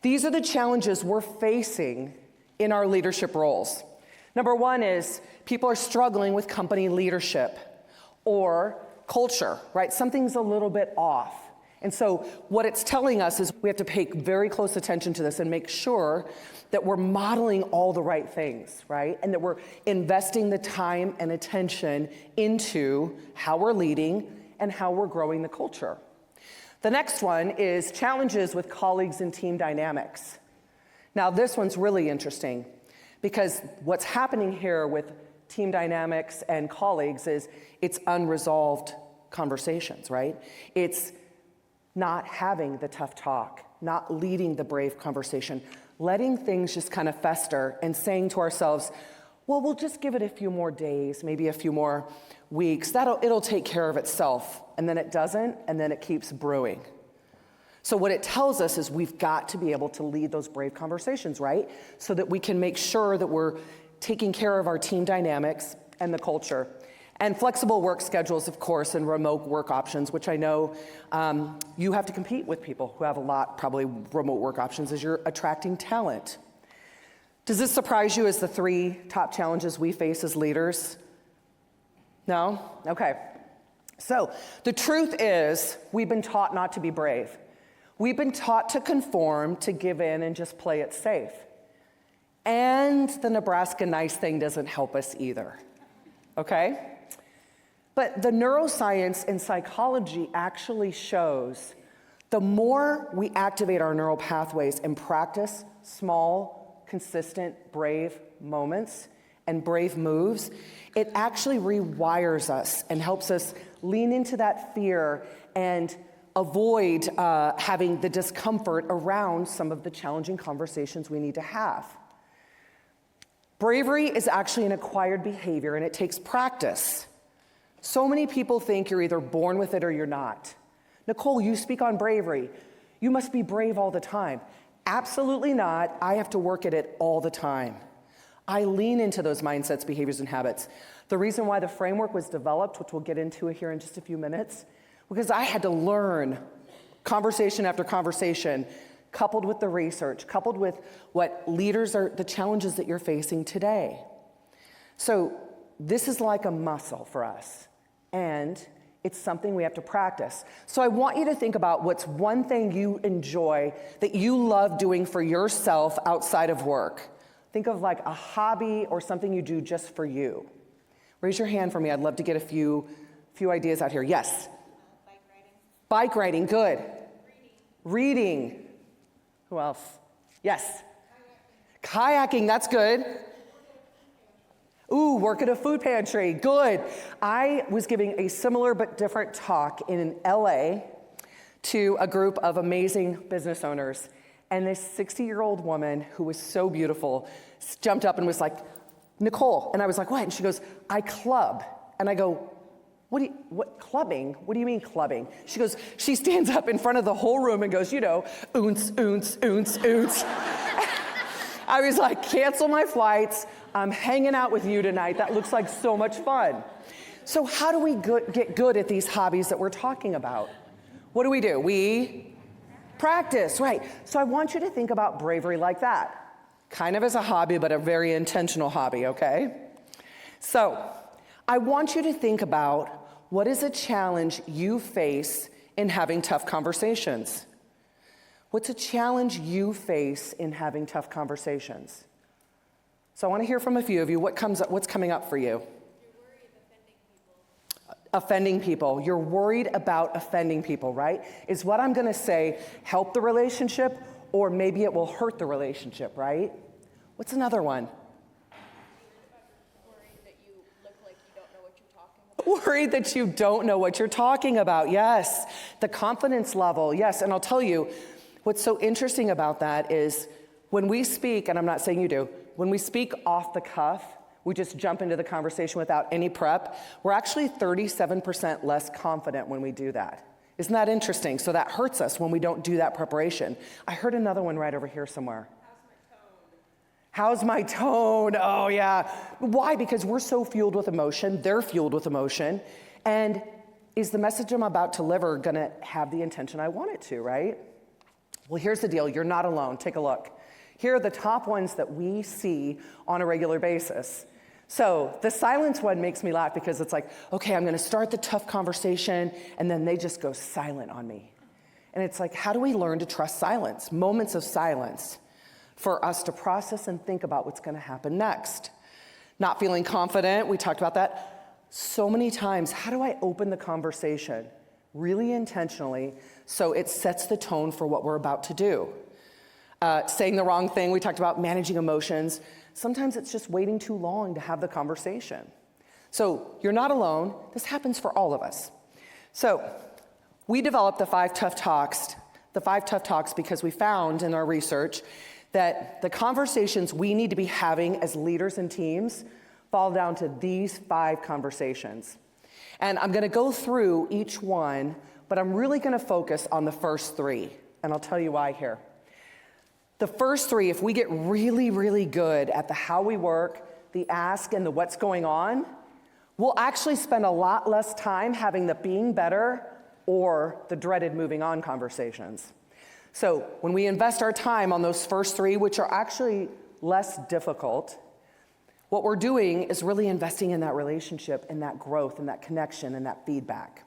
These are the challenges we're facing in our leadership roles. Number one is people are struggling with company leadership or culture, right? Something's a little bit off. And so what it's telling us is we have to pay very close attention to this and make sure that we're modeling all the right things, right? And that we're investing the time and attention into how we're leading and how we're growing the culture. The next one is challenges with colleagues and team dynamics. Now this one's really interesting because what's happening here with team dynamics and colleagues is it's unresolved conversations, right? It's not having the tough talk, not leading the brave conversation, letting things just kind of fester and saying to ourselves, well, we'll just give it a few more days, maybe a few more weeks. It'll take care of itself. And then it doesn't, and then it keeps brewing. So what it tells us is we've got to be able to lead those brave conversations, right? So that we can make sure that we're taking care of our team dynamics and the culture. And flexible work schedules, of course, and remote work options, which I know you have to compete with people who have a lot, probably remote work options as you're attracting talent. Does this surprise you as the 3 top challenges we face as leaders? No? Okay. So the truth is we've been taught not to be brave. We've been taught to conform, to give in, and just play it safe. And the Nebraska nice thing doesn't help us either. Okay? But the neuroscience and psychology actually shows the more we activate our neural pathways and practice small, consistent, brave moments and brave moves, it actually rewires us and helps us lean into that fear and avoid having the discomfort around some of the challenging conversations we need to have. Bravery is actually an acquired behavior and it takes practice. So many people think you're either born with it or you're not. Nicole, you speak on bravery. You must be brave all the time. Absolutely not. I have to work at it all the time. I lean into those mindsets, behaviors, and habits. The reason why the framework was developed, which we'll get into here in just a few minutes, because I had to learn conversation after conversation, coupled with the research, coupled with what leaders are, the challenges that you're facing today. So this is like a muscle for us, and it's something we have to practice. So I want you to think about what's one thing you enjoy that you love doing for yourself outside of work. Think of like a hobby or something you do just for you. Raise your hand for me. I'd love to get a few ideas out here. Yes? Bike riding. Bike riding, good. Reading. Who else? Yes? Kayaking, that's good. Ooh, work at a food pantry, good. I was giving a similar but different talk in LA to a group of amazing business owners. And this 60-year-old woman who was so beautiful jumped up and was like, Nicole. And I was like, what? And she goes, I club. And I go, what clubbing? What do you mean clubbing? She goes, she stands up in front of the whole room and goes, oonce, oonce, oonce, oonce. I was like, cancel my flights. I'm hanging out with you tonight. That looks like so much fun. So how do we get good at these hobbies that we're talking about? What do? We practice, right. So I want you to think about bravery like that. Kind of as a hobby, but a very intentional hobby, okay? So I want you to think about what is a challenge you face in having tough conversations? What's a challenge you face in having tough conversations? So I want to hear from a few of you. What's coming up for you? You're worried Offending people. You're worried about offending people, right? Is what I'm going to say help the relationship, or maybe it will hurt the relationship, right? What's another one? worried that you look like you don't know what you're talking about. Worried that you don't know what you're talking about. Yes. The confidence level. Yes. And I'll tell you, what's so interesting about that is when we speak, and I'm not saying you do, when we speak off the cuff, we just jump into the conversation without any prep, we're actually 37% less confident when we do that. Isn't that interesting? So that hurts us when we don't do that preparation. I heard another one right over here somewhere. How's my tone? Oh yeah. Why? Because we're so fueled with emotion, they're fueled with emotion, and is the message I'm about to deliver gonna have the intention I want it to, right? Well, here's the deal. You're not alone. Take a look. Here are the top ones that we see on a regular basis. So the silence one makes me laugh because it's like, okay, I'm going to start the tough conversation, and then they just go silent on me. And it's like, how do we learn to trust silence? Moments of silence for us to process and think about what's going to happen next. Not feeling confident, we talked about that so many times. How do I open the conversation really intentionally so it sets the tone for what we're about to do? Saying the wrong thing, we talked about managing emotions. Sometimes it's just waiting too long to have the conversation. So you're not alone. This happens for all of us. So we developed the 5 tough talks because we found in our research that the conversations we need to be having as leaders and teams fall down to these 5 conversations. And I'm going to go through each one, but I'm really going to focus on the first 3, and I'll tell you why here. The first 3, if we get really, really good at the how we work, the ask, and the what's going on, we'll actually spend a lot less time having the being better or the dreaded moving on conversations. So when we invest our time on those first 3, which are actually less difficult, what we're doing is really investing in that relationship and that growth and that connection and that feedback.